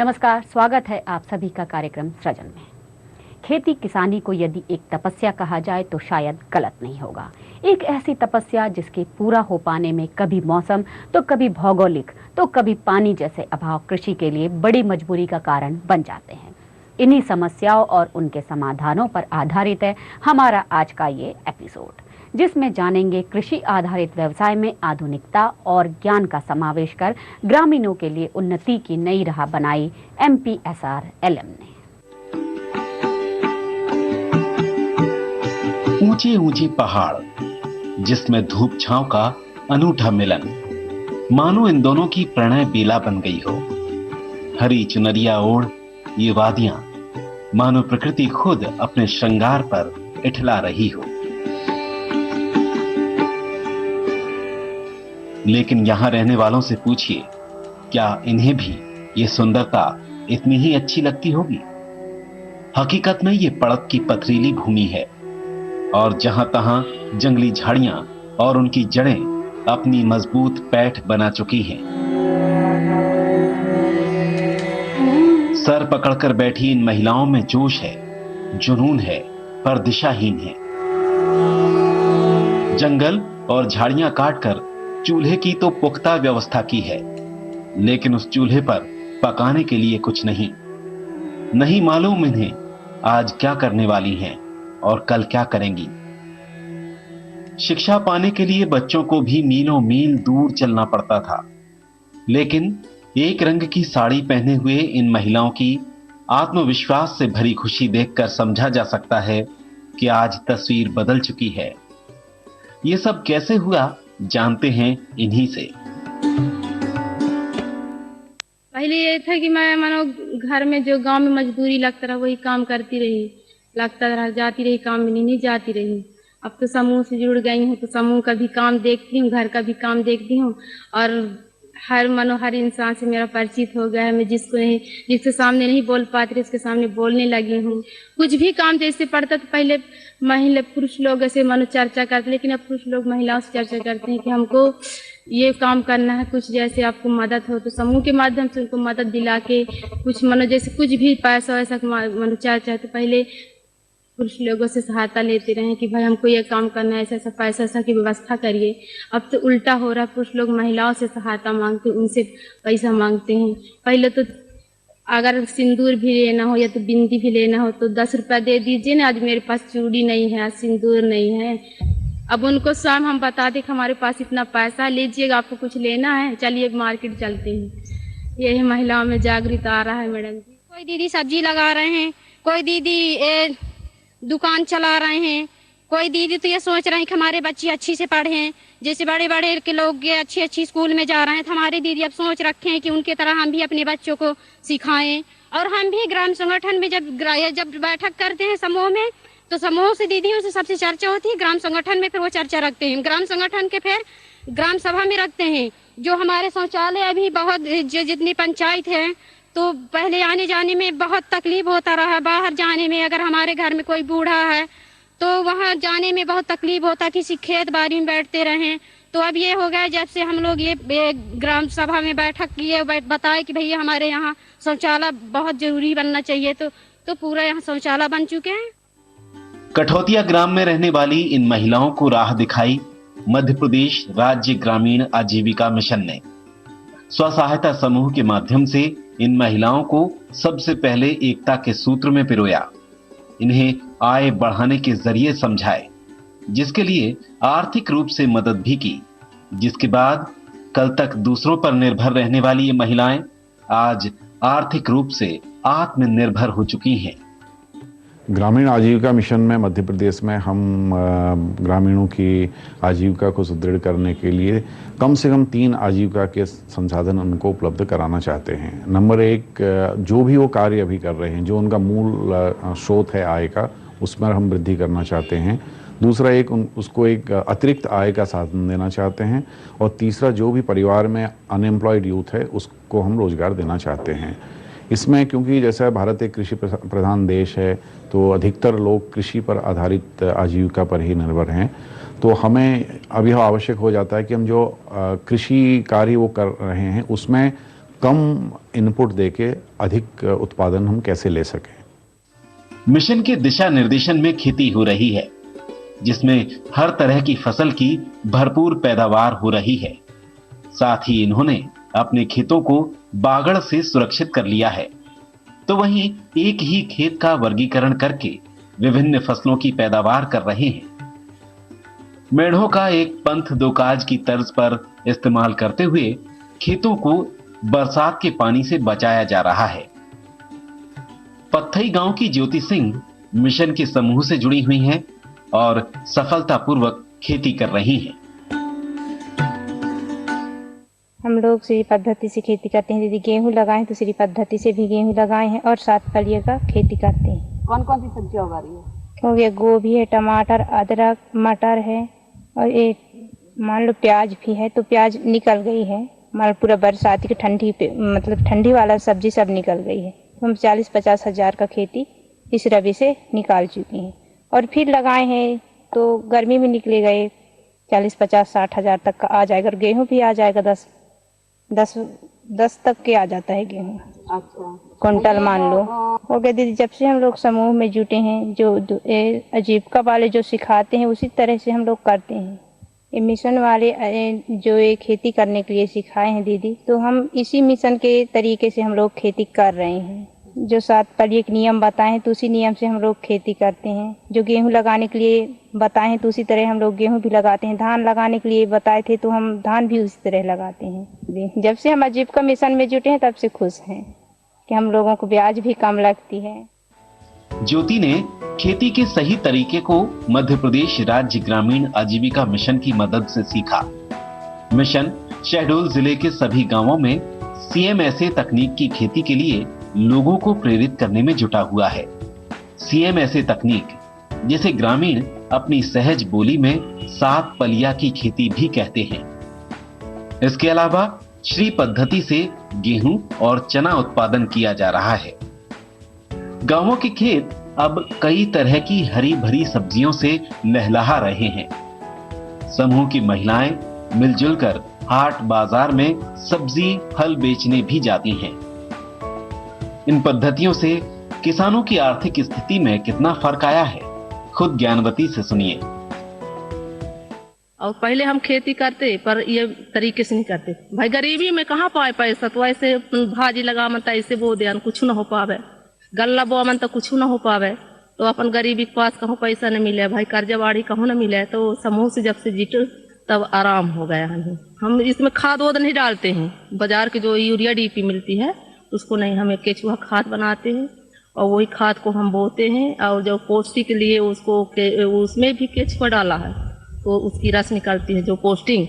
नमस्कार, स्वागत है आप सभी का कार्यक्रम सृजन में। खेती किसानी को यदि एक तपस्या कहा जाए तो शायद गलत नहीं होगा। एक ऐसी तपस्या जिसके पूरा हो पाने में कभी मौसम तो कभी भौगोलिक तो कभी पानी जैसे अभाव कृषि के लिए बड़ी मजबूरी का कारण बन जाते हैं। इन्हीं समस्याओं और उनके समाधानों पर आधारित है हमारा आज का ये एपिसोड, जिसमें जानेंगे कृषि आधारित व्यवसाय में आधुनिकता और ज्ञान का समावेश कर ग्रामीणों के लिए उन्नति की नई राह बनाई MPSRLM ने। ऊंचे ऊंचे पहाड़ जिसमें धूप छांव का अनूठा मिलन, मानो इन दोनों की प्रणय बेला बन गई हो। हरी चुनरिया ओढ़ ये वादियां, मानो प्रकृति खुद अपने श्रृंगार पर इठला रही हो। लेकिन यहां रहने वालों से पूछिए, क्या इन्हें भी ये सुंदरता इतनी ही अच्छी लगती होगी? हकीकत में ये पड़क की पथरीली भूमि है और जहां तहां जंगली झाड़ियां और उनकी जड़ें अपनी मजबूत पैठ बना चुकी हैं। सर पकड़कर बैठी इन महिलाओं में जोश है, जुनून है, पर दिशाहीन है। जंगल और झाड़ियां काटकर चूल्हे की तो पुख्ता व्यवस्था की है, लेकिन उस चूल्हे पर पकाने के लिए कुछ नहीं मालूम इन्हें आज क्या करने वाली हैं और कल क्या करेंगी। शिक्षा पाने के लिए बच्चों को भी मीलों मील दूर चलना पड़ता था, लेकिन एक रंग की साड़ी पहने हुए इन महिलाओं की आत्मविश्वास से भरी खुशी देखकर समझा जा सकता है कि आज तस्वीर बदल चुकी है। ये सब कैसे हुआ, जानते हैं इन्हीं से। पहले ये था कि मैं मानो घर में जो गांव में मजदूरी लगता रहा वही काम करती रही, लगता रहा जाती रही, काम में नहीं जाती रही। अब तो समूह से जुड़ गई हूँ तो समूह का भी काम देखती हूँ, घर का भी काम देखती हूँ और हर इंसान से मेरा परिचित हो गया है। मैं जिसके सामने नहीं बोल पाती उसके सामने बोलने लगी हूँ। कुछ भी काम जैसे पड़ता तो पहले पुरुष लोग ऐसे मानो चर्चा करते, लेकिन अब पुरुष लोग महिलाओं से चर्चा करते हैं कि हमको ये काम करना है, कुछ जैसे आपको मदद हो तो समूह के माध्यम से उनको मदद दिला के कुछ मानो जैसे कुछ भी पैसा वैसा मानो चर्चा, तो पहले पुरुष लोगों से सहायता लेते रहे कि भाई हमको ये काम करना है, ऐसा ऐसा पैसा ऐसा की व्यवस्था करिए। अब तो उल्टा हो रहा है, पुरुष लोग महिलाओं से सहायता मांगते, उनसे पैसा मांगते हैं। पहले तो अगर सिंदूर भी लेना हो या तो बिंदी भी लेना हो तो 10 रुपया दे दीजिए ना, आज मेरे पास चूड़ी नहीं है, आज सिंदूर नहीं है। अब उनको स्वयं हम बता दें कि हमारे पास इतना पैसा लीजिएगा, आपको कुछ लेना है, चलिए मार्केट चलते हैं। यही महिलाओं में जागृत आ रहा है मैडम जी। कोई दीदी सब्जी लगा रहे हैं, कोई दीदी दुकान चला रहे हैं, कोई दीदी तो ये सोच रहे हैं कि हमारे बच्चे अच्छी से पढ़ें, जैसे बड़े बड़े के लोग अच्छी स्कूल में जा रहे हैं, तो हमारी दीदी अब सोच रखे हैं कि उनके तरह हम भी अपने बच्चों को सिखाएं। और हम भी ग्राम संगठन में जब बैठक करते हैं समूह में, तो समूह से दीदियों से सबसे चर्चा होती है, ग्राम संगठन में फिर वो चर्चा रखते हैं, ग्राम संगठन के फिर ग्राम सभा में रखते हैं। जो हमारे शौचालय अभी बहुत जितनी पंचायत है तो पहले आने जाने में बहुत तकलीफ होता रहा, बाहर जाने में अगर हमारे घर में कोई बूढ़ा है तो वहाँ जाने में बहुत तकलीफ होता, किसी खेत बाड़ी में बैठते रहें। तो अब ये हो गया जब से हम लोग ये ग्राम सभा में बैठक किए, बताए कि भैया हमारे यहाँ शौचालय बहुत जरूरी बनना चाहिए, तो पूरा यहाँ शौचालय बन चुके हैं। कठौतिया ग्राम में रहने वाली इन महिलाओं को राह दिखाई मध्य प्रदेश राज्य ग्रामीण आजीविका मिशन ने। स्व सहायता समूह के माध्यम से इन महिलाओं को सबसे पहले एकता के सूत्र में पिरोया, इन्हें आय बढ़ाने के जरिए समझाए, जिसके लिए आर्थिक रूप से मदद भी की, जिसके बाद कल तक दूसरों पर निर्भर रहने वाली ये महिलाएं आज आर्थिक रूप से आत्मनिर्भर हो चुकी हैं। ग्रामीण आजीविका मिशन में मध्य प्रदेश में हम ग्रामीणों की आजीविका को सुदृढ़ करने के लिए कम से कम 3 आजीविका के संसाधन उनको उपलब्ध कराना चाहते हैं। नंबर 1, जो भी वो कार्य अभी कर रहे हैं, जो उनका मूल स्रोत है आय का, उसमें हम वृद्धि करना चाहते हैं। दूसरा, उसको एक अतिरिक्त आय का साधन देना चाहते हैं। और तीसरा, जो भी परिवार में अनएम्प्लॉयड यूथ है उसको हम रोजगार देना चाहते हैं। इसमें क्योंकि जैसा भारत एक कृषि प्रधान देश है तो अधिकतर लोग कृषि पर आधारित आजीविका पर ही निर्भर हैं, तो हमें अब यह आवश्यक हो जाता है कि हम जो कृषि कार्य वो कर रहे हैं उसमें कम इनपुट देके अधिक उत्पादन हम कैसे ले सकें। मिशन के दिशा निर्देशन में खेती हो रही है, जिसमें हर तरह की फसल की भरपूर पैदावार हो रही है। साथ ही इन्होंने अपने खेतों को बागड़ से सुरक्षित कर लिया है, तो वहीं एक ही खेत का वर्गीकरण करके विभिन्न फसलों की पैदावार कर रहे हैं। मेढ़ों का एक पंथ दो काज की तर्ज पर इस्तेमाल करते हुए खेतों को बरसात के पानी से बचाया जा रहा है। पत्थई गांव की ज्योति सिंह मिशन के समूह से जुड़ी हुई हैं और सफलतापूर्वक खेती कर रही हैं। हम लोग सीरी पद्धति से खेती करते हैं। यदि गेहूं लगाएं तो सीरी पद्धति से भी गेहूं लगाए हैं और 7 फलियों का खेती करते हैं। कौन कौन सी सब्जियां उगा रही है? हो गया गोभी है, टमाटर, अदरक, मटर है और एक मान लो प्याज भी है। तो प्याज निकल गई है, मान लो पूरा बरसाती की ठंडी पे मतलब ठंडी वाला सब्जी सब निकल गई है। तो हम 40-50 हजार का खेती इस रबी से निकाल चुके हैं और फिर लगाए हैं तो गर्मी में निकले गए 40-50-60 हजार तक का आ जाएगा। और गेहूँ भी आ जाएगा 10 तक के आ जाता है गेहूँ। अच्छा, क्विंटल मान लो। हो गया दीदी, जब से हम लोग समूह में जुटे हैं, जो आजीविका वाले जो सिखाते हैं उसी तरह से हम लोग करते हैं। ये मिशन वाले जो ये खेती करने के लिए सिखाए हैं दीदी, तो हम इसी मिशन के तरीके से हम लोग खेती कर रहे हैं। जो 7 फलियों के नियम बताए हैं तो उसी नियम से हम लोग खेती करते हैं। जो गेहूं लगाने के लिए बताए हैं तो उसी तरह हम लोग गेहूं भी लगाते हैं। धान लगाने के लिए बताए थे तो हम धान भी उसी तरह लगाते हैं। जब से हम आजीविका मिशन में जुटे हैं तब से खुश हैं कि हम लोगों को ब्याज भी कम लगती है। ज्योति ने खेती के सही तरीके को मध्य प्रदेश राज्य ग्रामीण आजीविका मिशन की मदद से सीखा। मिशन शहडोल जिले के सभी गांवों में CMSA तकनीक की खेती के लिए लोगों को प्रेरित करने में जुटा हुआ है। CMSA तकनीक, जिसे ग्रामीण अपनी सहज बोली में 7 पलिया की खेती भी कहते हैं। इसके अलावा श्री पद्धति से गेहूं और चना उत्पादन किया जा रहा है। गांवों के खेत अब कई तरह की हरी भरी सब्जियों से लहलहा रहे हैं। समूह की महिलाएं मिलजुल कर हाट बाजार में सब्जी फल बेचने भी जाती हैं। इन पद्धतियों से किसानों की आर्थिक स्थिति में कितना फर्क आया है, खुद ज्ञानवती से सुनिए। और पहले हम खेती करते पर ये तरीके से नहीं करते। भाई गरीबी में कहाँ पाए पैसा, तो ऐसे भाजी लगा मन ऐसे बो दे कुछ न हो पावे, गल्ला बो मन तो कुछ न हो पावे। तो अपन गरीबी के पास कहूँ पैसा न मिले, भाई कर्जा बाड़ी कहूँ न मिले। तो समूह से जब से जुटे तब आराम हो गया हमें। हम इसमें खाद वाद नहीं डालते हैं, बाजार की जो यूरिया DP मिलती है उसको नहीं, हमें केचुआ खाद बनाते हैं और वही खाद को हम बोते हैं। और जो पौष्टिक के लिए उसको उसमें भी केचुआ डाला है तो उसकी रस निकलती है जो पौष्टिक,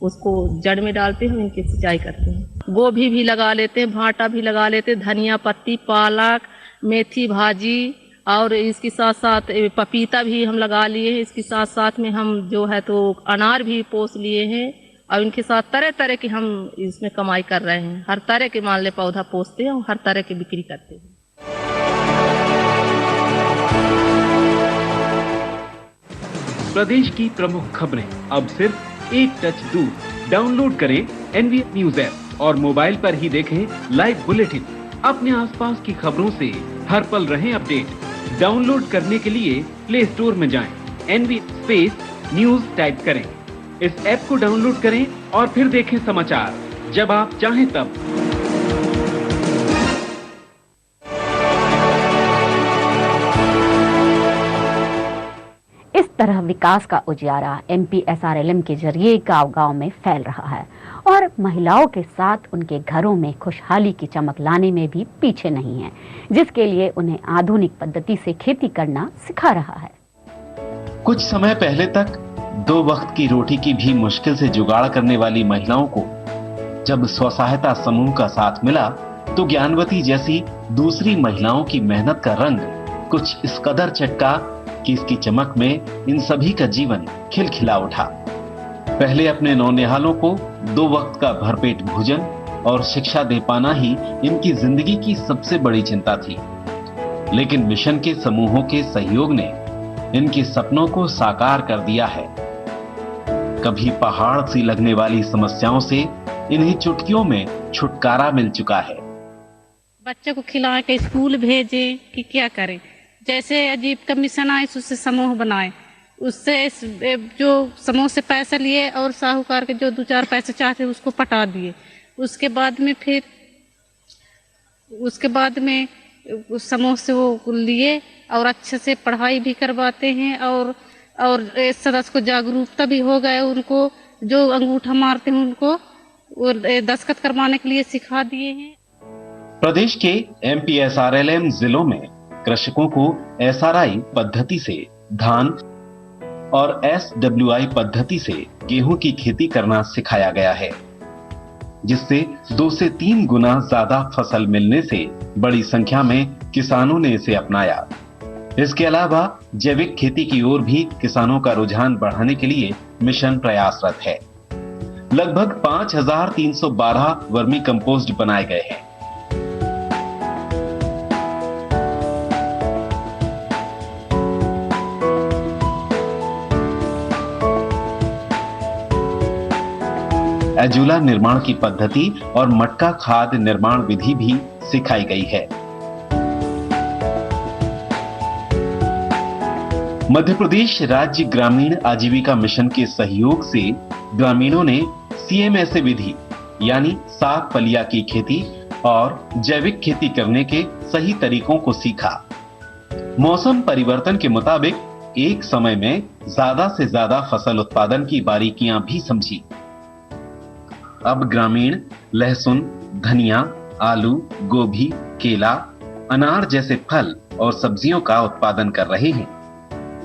उसको जड़ में डालते हैं, इनकी सिंचाई करते हैं। गोभी भी लगा लेते हैं, भाटा भी लगा लेते हैं, धनिया पत्ती, पालक, मेथी भाजी और इसके साथ साथ पपीता भी हम लगा लिए हैं। इसके साथ साथ में हम जो है तो अनार भी पोस लिए हैं और इनके साथ तरह तरह की हम इसमें कमाई कर रहे हैं। हर तरह के मान ले पौधा पोसते हैं और हर तरह की बिक्री करते हैं। प्रदेश की प्रमुख खबरें अब सिर्फ एक टच दूर। डाउनलोड करें NV न्यूज ऐप और मोबाइल पर ही देखें लाइव बुलेटिन। अपने आसपास की खबरों से हर पल रहें अपडेट। डाउनलोड करने के लिए प्ले स्टोर में जाएं, NV न्यूज टाइप करें। इस ऐप को डाउनलोड करें और फिर देखें समाचार जब आप चाहें तब। इस तरह विकास का उजियारा MP SRLM के जरिए गांव-गांव में फैल रहा है और महिलाओं के साथ उनके घरों में खुशहाली की चमक लाने में भी पीछे नहीं है, जिसके लिए उन्हें आधुनिक पद्धति से खेती करना सिखा रहा है। कुछ समय पहले तक 2 वक्त की रोटी की भी मुश्किल से जुगाड़ करने वाली महिलाओं को जब स्वसहायता समूह का साथ मिला तो ज्ञानवती जैसी दूसरी महिलाओं की मेहनत का रंग कुछ इस कदर चटका कि इसकी चमक में इन सभी का जीवन खिलखिला उठा। पहले अपने नौनिहालों को 2 वक्त का भरपेट भोजन और शिक्षा दे पाना ही इनकी जिंदगी की सबसे बड़ी चिंता थी, लेकिन मिशन के समूहों के सहयोग ने इनके सपनों को साकार कर दिया है। कभी पहाड़ सी लगने वाली समस्याओं से इन्हीं चुटकियों में छुटकारा मिल चुका है। बच्चे को खिला के स्कूल भेजे कि क्या करें, जैसे आजीविका मिशन आए उससे समूह बनाए, उससे जो समूह से पैसा लिए और साहूकार के जो 2-4 पैसे चाहते उसको पटा दिए। उसके बाद में उस समूह से वो लिए और अच्छे से पढ़ाई भी करवाते हैं और सदस्य को जागरूकता भी हो गए। उनको जो अंगूठा मारते हैं उनको दस्तखत करवाने के लिए सिखा दिए हैं। प्रदेश के MPSRLM जिलों में कृषकों को SRI पद्धति से धान और SWI पद्धति से गेहूं की खेती करना सिखाया गया है, जिससे 2 से 3 गुना ज्यादा फसल मिलने से बड़ी संख्या में किसानों ने इसे अपनाया। इसके अलावा जैविक खेती की ओर भी किसानों का रुझान बढ़ाने के लिए मिशन प्रयासरत है। लगभग 5312 वर्मी कंपोस्ट बनाए गए हैं। एजुला निर्माण की पद्धति और मटका खाद निर्माण विधि भी सिखाई गई है। मध्य प्रदेश राज्य ग्रामीण आजीविका मिशन के सहयोग से ग्रामीणों ने CMSA विधि यानी साग फलिया की खेती और जैविक खेती करने के सही तरीकों को सीखा। मौसम परिवर्तन के मुताबिक एक समय में ज्यादा से ज्यादा फसल उत्पादन की बारीकियां भी समझी। अब ग्रामीण लहसुन, धनिया, आलू, गोभी, केला, अनार जैसे फल और सब्जियों का उत्पादन कर रहे हैं।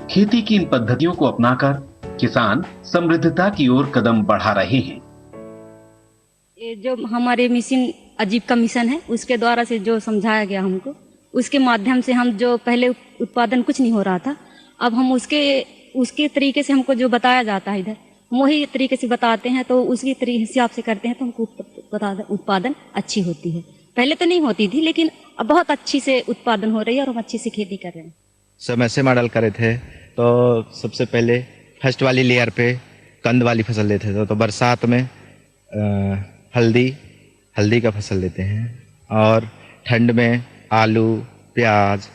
खेती की इन पद्धतियों को अपनाकर किसान समृद्धता की ओर कदम बढ़ा रहे हैं। ये जो हमारे मिशन आजीविका मिशन है उसके द्वारा से जो समझाया गया हमको, उसके माध्यम से हम जो पहले उत्पादन कुछ नहीं हो रहा था, अब हम उसके तरीके से हमको जो बताया जाता है इधर वही तरीके से बताते हैं, तो उसी हिसाब से करते हैं तो हमको उत्पादन अच्छी होती है। पहले तो नहीं होती थी लेकिन अब बहुत अच्छी से उत्पादन हो रही है और हम अच्छी से खेती कर रहे हैं। समस्या मॉडल करे थे तो सबसे पहले फर्स्ट वाली लेयर पे कंद वाली फसल लेते थे, तो बरसात में हल्दी का फसल लेते हैं और ठंड में आलू, प्याज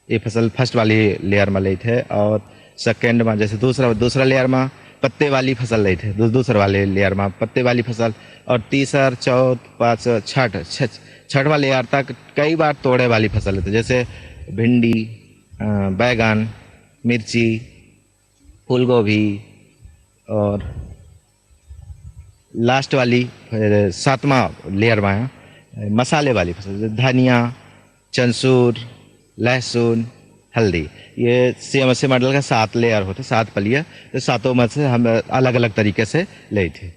ये फसल फर्स्ट वाली लेयर में लेते थे और सेकेंड में जैसे दूसरा लेयर में पत्ते वाली फसल लेते थे, दूसरे वाले लेयर में पत्ते वाली फसल और तीसरा, चौथ, पाँच, छठवां लेयर तक कई बार तोड़े वाली फसल लेते, जैसे भिंडी, बैगन, मिर्ची, फूल गोभी और लास्ट वाली 7वां लेयर में मसाले वाली फसल, धनिया, चंसूर, लहसुन, हल्दी। ये CMSA मॉडल का 7 लेयर होते, 7 पलिया, तो 7 में से हम अलग अलग तरीके से ले थे।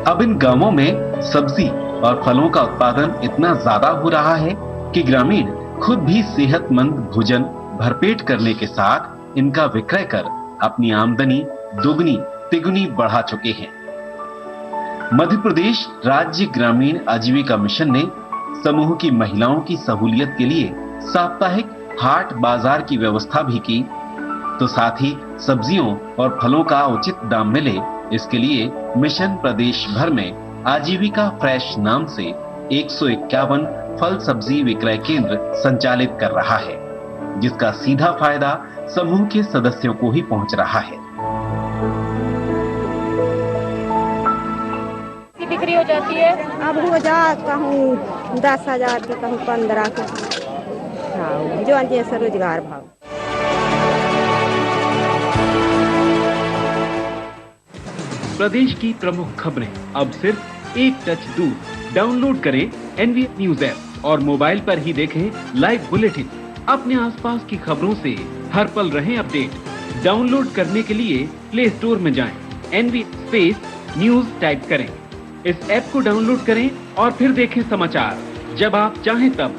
अब इन गांवों में सब्जी और फलों का उत्पादन इतना ज्यादा हो रहा है कि ग्रामीण खुद भी सेहतमंद भोजन भरपेट करने के साथ इनका विक्रय कर अपनी आमदनी दुगनी तिगुनी बढ़ा चुके हैं। मध्य प्रदेश राज्य ग्रामीण आजीविका मिशन ने समूह की महिलाओं की सहूलियत के लिए साप्ताहिक हाट बाजार की व्यवस्था भी की, तो साथ ही सब्जियों और फलों का उचित दाम मिले इसके लिए मिशन प्रदेश भर में आजीविका फ्रेश नाम से 151 फल सब्जी विक्रय केंद्र संचालित कर रहा है, जिसका सीधा फायदा समूह के सदस्यों को ही पहुंच रहा है। बिक्री हो जाती है, अब हो जा कहूँ 10,000 की, कहूँ 15 की, जो जैसा रोजगार भाव। प्रदेश की प्रमुख खबरें अब सिर्फ एक टच दूर। डाउनलोड करें NV न्यूज ऐप और मोबाइल पर ही देखें लाइव बुलेटिन। अपने आसपास की खबरों से हर पल रहें अपडेट। डाउनलोड करने के लिए प्ले स्टोर में जाएं, NV स्पेस न्यूज टाइप करें। इस ऐप को डाउनलोड करें और फिर देखें समाचार जब आप चाहें तब।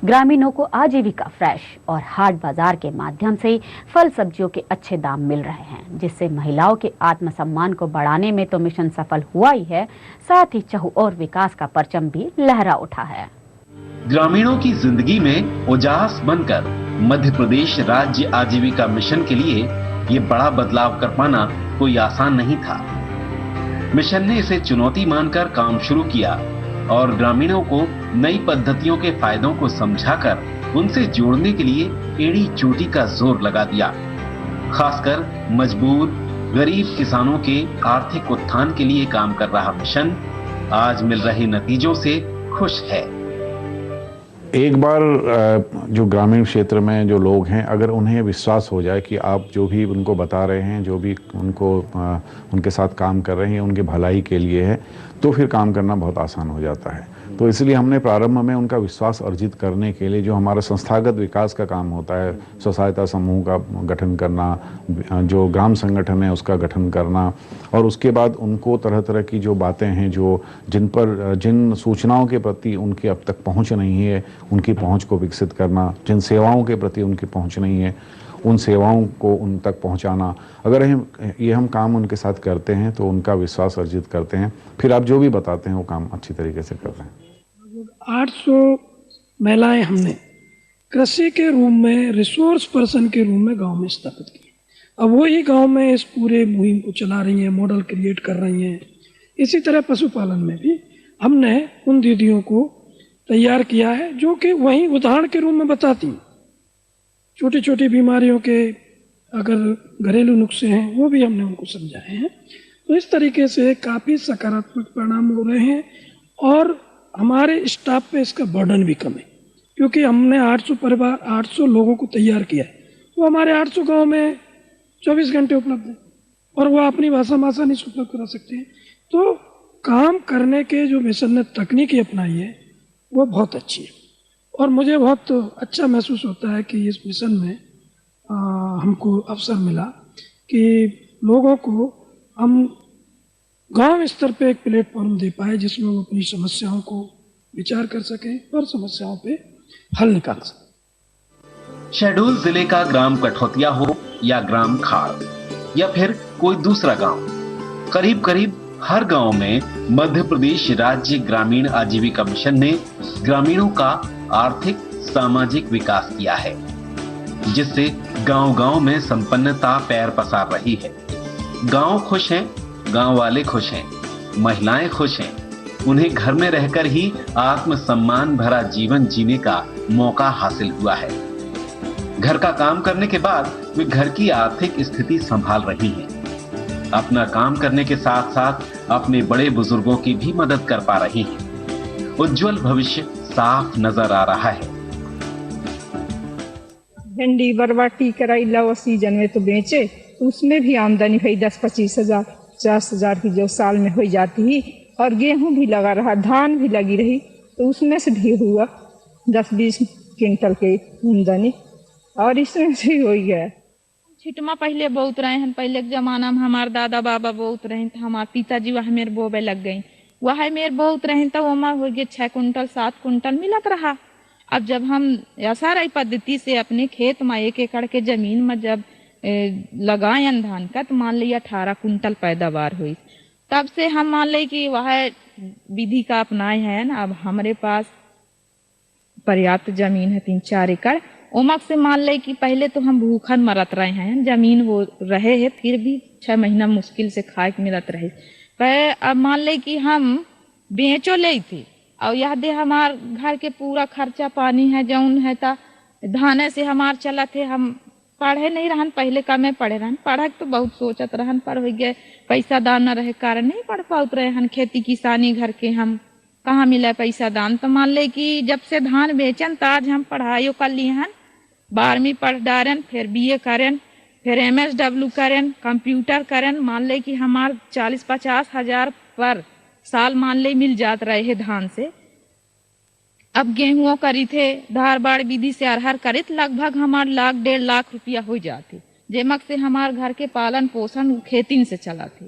ग्रामीणों को आजीविका फ्रेश और हाट बाजार के माध्यम से फल सब्जियों के अच्छे दाम मिल रहे हैं, जिससे महिलाओं के आत्मसम्मान को बढ़ाने में तो मिशन सफल हुआ ही है, साथ ही चहुओर विकास का परचम भी लहरा उठा है। ग्रामीणों की जिंदगी में उजास बनकर मध्य प्रदेश राज्य आजीविका मिशन के लिए ये बड़ा बदलाव कर पाना कोई आसान नहीं था। मिशन ने इसे चुनौती मानकर काम शुरू किया और ग्रामीणों को नई पद्धतियों के फायदों को समझाकर उनसे जोड़ने के लिए एड़ी चोटी का जोर लगा दिया। खासकर मजबूर गरीब किसानों के आर्थिक उत्थान के लिए काम कर रहा मिशन आज मिल रहे नतीजों से खुश है। एक बार जो ग्रामीण क्षेत्र में जो लोग हैं, अगर उन्हें विश्वास हो जाए कि आप जो भी उनको बता रहे हैं, जो भी उनको उनके साथ काम कर रहे हैं उनके भलाई के लिए है, तो फिर काम करना बहुत आसान हो जाता है। तो इसलिए हमने प्रारंभ में उनका विश्वास अर्जित करने के लिए जो हमारा संस्थागत विकास का काम होता है, स्व सहायता समूह का गठन करना, जो ग्राम संगठन है उसका गठन करना, और उसके बाद उनको तरह तरह की जो बातें हैं, जो जिन सूचनाओं के प्रति उनकी अब तक पहुंच नहीं है, उनकी पहुंच को विकसित करना, जिन सेवाओं के प्रति उनकी पहुंच नहीं है उन सेवाओं को उन तक पहुंचाना। अगर हम काम उनके साथ करते हैं तो उनका विश्वास अर्जित करते हैं, फिर आप जो भी बताते हैं वो काम अच्छी तरीके से कर रहे हैं। 800 महिलाएं हमने कृषि के रूम में, रिसोर्स पर्सन के रूम में गांव में स्थापित की। अब वही गांव में इस पूरे मुहिम को चला रही हैं, मॉडल क्रिएट कर रही हैं। इसी तरह पशुपालन में भी हमने उन दीदियों को तैयार किया है जो कि वही उदाहरण के रूप में बताती हैं। छोटी छोटी बीमारियों के अगर घरेलू नुस्खे हैं वो भी हमने उनको समझाए हैं। तो इस तरीके से काफ़ी सकारात्मक परिणाम हो रहे हैं और हमारे स्टाफ पे इसका बर्डन भी कम है, क्योंकि हमने 800 लोगों को तैयार किया है। तो हमारे 800 गांव में 24 घंटे उपलब्ध है और वो अपनी भाषा में आसानी से उपलब्ध करा सकते हैं। तो काम करने के जो मिशन ने तकनीकी अपनाई है वो बहुत अच्छी है और मुझे बहुत अच्छा महसूस होता है कि इस मिशन में हमको अवसर मिला कि लोगों को हम गांव स्तर पे एक प्लेटफॉर्म दे पाए जिसमें वो अपनी समस्याओं को विचार कर सकें और समस्याओं पे हल निकाल सकें। शहडोल जिले का ग्राम कठौतिया हो या ग्राम खाड़ या फिर कोई दूसरा गांव, करीब करीब हर गांव में मध्य प्रदेश राज्य ग्रामीण आजीविका मिशन ने ग्रामीणों का आर्थिक सामाजिक विकास किया है, जिससे गांव-गांव में संपन्नता पैर पसार रही है। गांव खुश हैं, गांव वाले खुश हैं, महिलाएं खुश हैं, उन्हें घर में रहकर ही आत्मसम्मान भरा जीवन जीने का मौका हासिल हुआ है। घर का काम करने के बाद वे घर की आर्थिक स्थिति संभाल रही हैं। अपना काम करने के साथ साथ अपने बड़े बुजुर्गों की भी मदद कर पा रही हैं। उज्जवल भविष्य साफ नजर आ रहा है। भिंडी बरबाटी करेला वो सीजन में तो बेचे, तो उसमें भी आमदनी हुई 10-25 हजार 50 हजार की जो साल में हो जाती ही। और गेहूं भी लगा रहा, धान भी लगी रही, तो उसमें से भी हुआ 10-20 क्विंटल की आमदनी और इसमें से हो गया। छिटमा पहले बहुत रहे हैं, पहले के जमाना में हमारे दादा बाबा बहुत रहे थे, हमारे पिताजी वह मेरे बोबे लग गई, वह मेरे बहुत रहे तो वहाँ हो गए 6 कुंटल 7 कुंटल मिलत रहा। अब जब हम ऐसा रही पद्धति से अपने खेत में 1 एकड़ के जमीन में जब लगाए धान का, तो मान लिया 18 कुंटल पैदावार हुई। तब से हम मान ली कि वह विधि का अपनाए हैं ना। अब हमारे पास पर्याप्त जमीन है 3-4 एकड़, उमक से मान ले कि पहले तो हम भूखन मरत रहे हैं, जमीन वो रहे है, फिर भी 6 महीना मुश्किल से खाए के मिलत रहे। पर अब मान ले कि हम बेचो ले थे और यह दे हमार घर के पूरा खर्चा पानी है जौन है ता धाने से हमार चला थे। हम पढ़े नहीं रहन, पहले का मैं पढ़े रहन, पढ़क तो बहुत सोचत रहन, पर हो गए पैसा दान न रहे कारण नहीं पढ़ पात रहे हन। खेती किसानी घर के हम कहाँ मिला पैसा दान। तो मान ले कि जब से धान बेचन तो आज हम पढ़ाई कर लिए हन, 12वीं पढ़ डारन, फिर BA करें, फिर MSW करें, कंप्यूटर करें। मान ले कि हमार 40-50 हजार पर साल मान ले मिल जात रहे है धान से। अब गेहूं करी थे धार बाड़ विधि से अरहर करे तो लगभग हमार 1-1.5 लाख रुपया हो जाते, जेमक से हमार घर के पालन पोषण खेती से चला थे।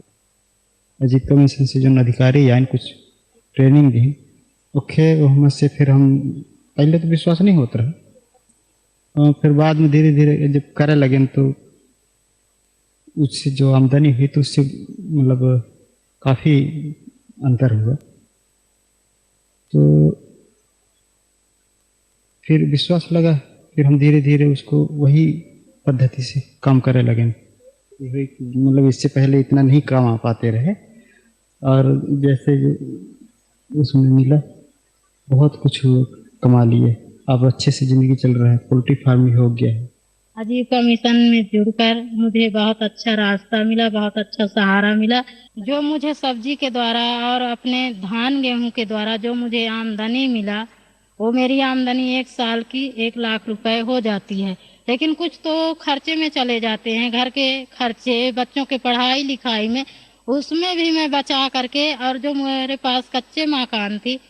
आजीविका मिशन से जो अधिकारी या कुछ ट्रेनिंग दी ओके, से फिर हम पहले तो विश्वास नहीं होता रहा, और फिर बाद में धीरे धीरे जब करे लगे तो उससे जो आमदनी हुई तो उससे मतलब काफ़ी अंतर हुआ। तो फिर विश्वास लगा, फिर हम धीरे धीरे उसको वही पद्धति से काम करने लगे। मतलब इससे पहले इतना नहीं काम आ पाते रहे, और जैसे जो उसमें मिला बहुत कुछ कमा लिए, अब अच्छे से ज़िंदगी चल रहा है, पोल्ट्री फार्मिंग हो गया है। आजीविका मिशन में जुड़कर मुझे बहुत अच्छा रास्ता मिला, बहुत अच्छा सहारा मिला। जो मुझे सब्जी के द्वारा और अपने धान गेहूं के द्वारा जो मुझे आमदनी मिला, वो मेरी आमदनी 1 साल की 1 लाख रुपए हो जाती है। लेकिन कुछ तो खर्चे में चले जाते हैं, घर के खर्चे, बच्चों के पढ़ाई लिखाई में, उसमें भी मैं बचा करके, और जो मेरे पास कच्चे मकान थी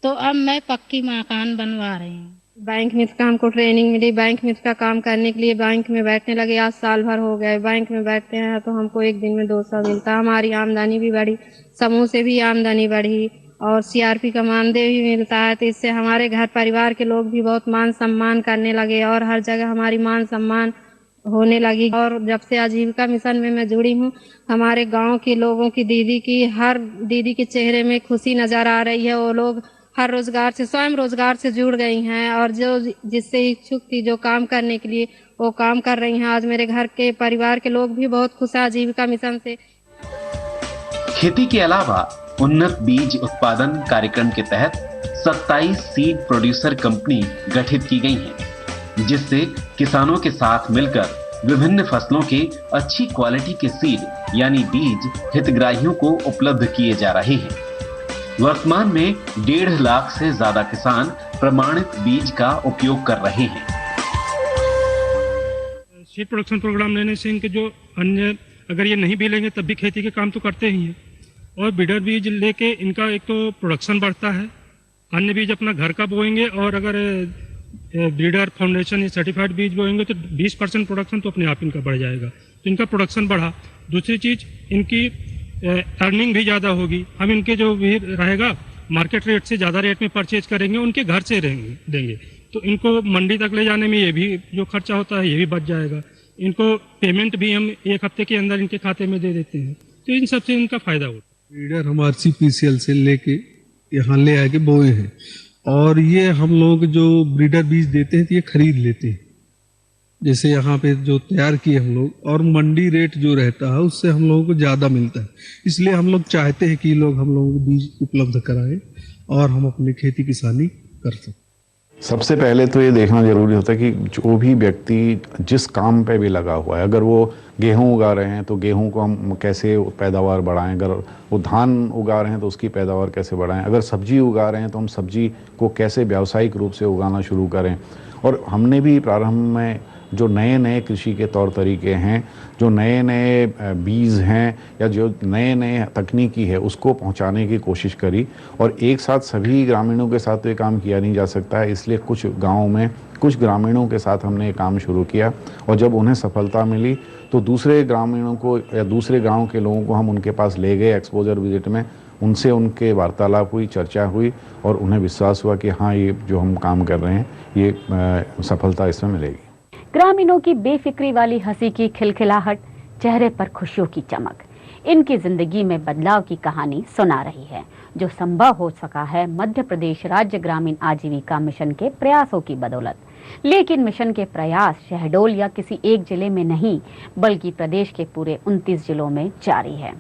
तो अब मैं पक्की मकान बनवा रही हूँ। बैंक मित्र का हमको ट्रेनिंग मिली, बैंक मित्र का काम करने के लिए बैंक में बैठने लगे। आज साल भर हो गए बैंक में बैठते हैं तो हमको एक दिन में 200 मिलता। हमारी आमदनी भी बढ़ी, समूह से भी आमदनी बढ़ी, और सीआरपी का मानदेय भी मिलता है। तो इससे हमारे घर परिवार के लोग भी बहुत मान सम्मान करने लगे, और हर जगह हमारी मान सम्मान होने लगी। और जब से आजीविका मिशन में मैं जुड़ी हूँ, हमारे गाँव के लोगों की हर दीदी के चेहरे में खुशी नजर आ रही है। वो लोग हर रोजगार से, स्वयं रोजगार से जुड़ गई हैं, और जो जिससे इच्छुक थी जो काम करने के लिए, वो काम कर रही हैं। आज मेरे घर के परिवार के लोग भी बहुत खुश हैं आजीविका मिशन से। खेती के अलावा उन्नत बीज उत्पादन कार्यक्रम के तहत 27 सीड प्रोड्यूसर कंपनी गठित की गई हैं, जिससे किसानों के साथ मिलकर विभिन्न फसलों के अच्छी क्वालिटी के सीड यानी बीज हितग्राहियों को उपलब्ध किए जा रहे हैं। वर्तमान में 1.5 लाख से ज्यादा किसान प्रमाणित बीज का उपयोग कर रहे हैं। सीड प्रोडक्शन प्रोग्राम लेने से इनके जो अन्य, अगर ये नहीं भी लेंगे तब भी खेती के काम तो करते ही हैं, और ब्रीडर बीज लेके इनका एक तो प्रोडक्शन बढ़ता है। अन्य बीज अपना घर का बोएंगे, और अगर ब्रीडर फाउंडेशन या सर्टिफाइड बीज बोएंगे तो 20% प्रोडक्शन तो अपने आप इनका बढ़ जाएगा। तो इनका प्रोडक्शन बढ़ा। दूसरी चीज, इनकी अर्निंग भी ज़्यादा होगी। हम इनके जो भी रहेगा मार्केट रेट से ज़्यादा रेट में परचेज करेंगे, उनके घर से देंगे, तो इनको मंडी तक ले जाने में ये भी जो खर्चा होता है ये भी बच जाएगा। इनको पेमेंट भी हम 1 हफ्ते के अंदर इनके खाते में दे देते हैं, तो इन सबसे इनका फायदा होता है। ब्रीडर हम RCPCL से लेके यहाँ ले आके बोए हैं, और ये हम लोग जो ब्रीडर बीज देते हैं तो ये खरीद लेते हैं। जैसे यहाँ पे जो तैयार किए हम लोग, और मंडी रेट जो रहता है उससे हम लोगों को ज़्यादा मिलता है। इसलिए हम लोग चाहते हैं कि लोग हम लोगों को बीज उपलब्ध कराएं और हम अपनी खेती किसानी कर सकें। सबसे पहले तो ये देखना जरूरी होता है कि जो भी व्यक्ति जिस काम पे भी लगा हुआ है, अगर वो गेहूं उगा रहे हैं तो गेहूं को हम कैसे पैदावार बढ़ाएं, अगर वो धान उगा रहे हैं तो उसकी पैदावार कैसे बढ़ाएं, अगर सब्जी उगा रहे हैं तो हम सब्जी को कैसे व्यावसायिक रूप से उगाना शुरू करें। और हमने भी प्रारंभ में जो नए नए कृषि के तौर तरीके हैं, जो नए नए बीज हैं, या जो नए नए तकनीकी है, उसको पहुंचाने की कोशिश करी। और एक साथ सभी ग्रामीणों के साथ तो ये काम किया नहीं जा सकता है, इसलिए कुछ गाँव में कुछ ग्रामीणों के साथ हमने ये काम शुरू किया, और जब उन्हें सफलता मिली तो दूसरे ग्रामीणों को या दूसरे गाँव के लोगों को हम उनके पास ले गए एक्सपोजर विजिट में, उनसे उनके वार्तालाप हुई, चर्चा हुई, और उन्हें विश्वास हुआ कि हाँ, ये जो हम काम कर रहे हैं ये सफलता इसमें मिलेगी। ग्रामीणों की बेफिक्री वाली हंसी की खिलखिलाहट, चेहरे पर खुशियों की चमक, इनकी जिंदगी में बदलाव की कहानी सुना रही है, जो संभव हो सका है मध्य प्रदेश राज्य ग्रामीण आजीविका मिशन के प्रयासों की बदौलत। लेकिन मिशन के प्रयास शहडोल या किसी एक जिले में नहीं, बल्कि प्रदेश के पूरे 29 जिलों में जारी है।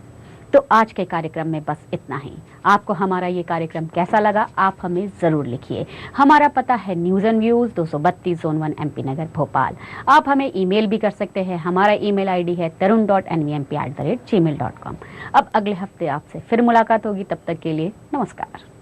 तो आज के कार्यक्रम में बस इतना ही। आपको हमारा ये कार्यक्रम कैसा लगा, आप हमें जरूर लिखिए। हमारा पता है news and views, 232 zone 1 MP Nagar Bhopal. आप हमें ईमेल भी कर सकते हैं। हमारा ईमेल ID है tarun.nvmp@gmail.com। अब अगले हफ्ते आपसे फिर मुलाकात होगी, तब तक के लिए नमस्कार।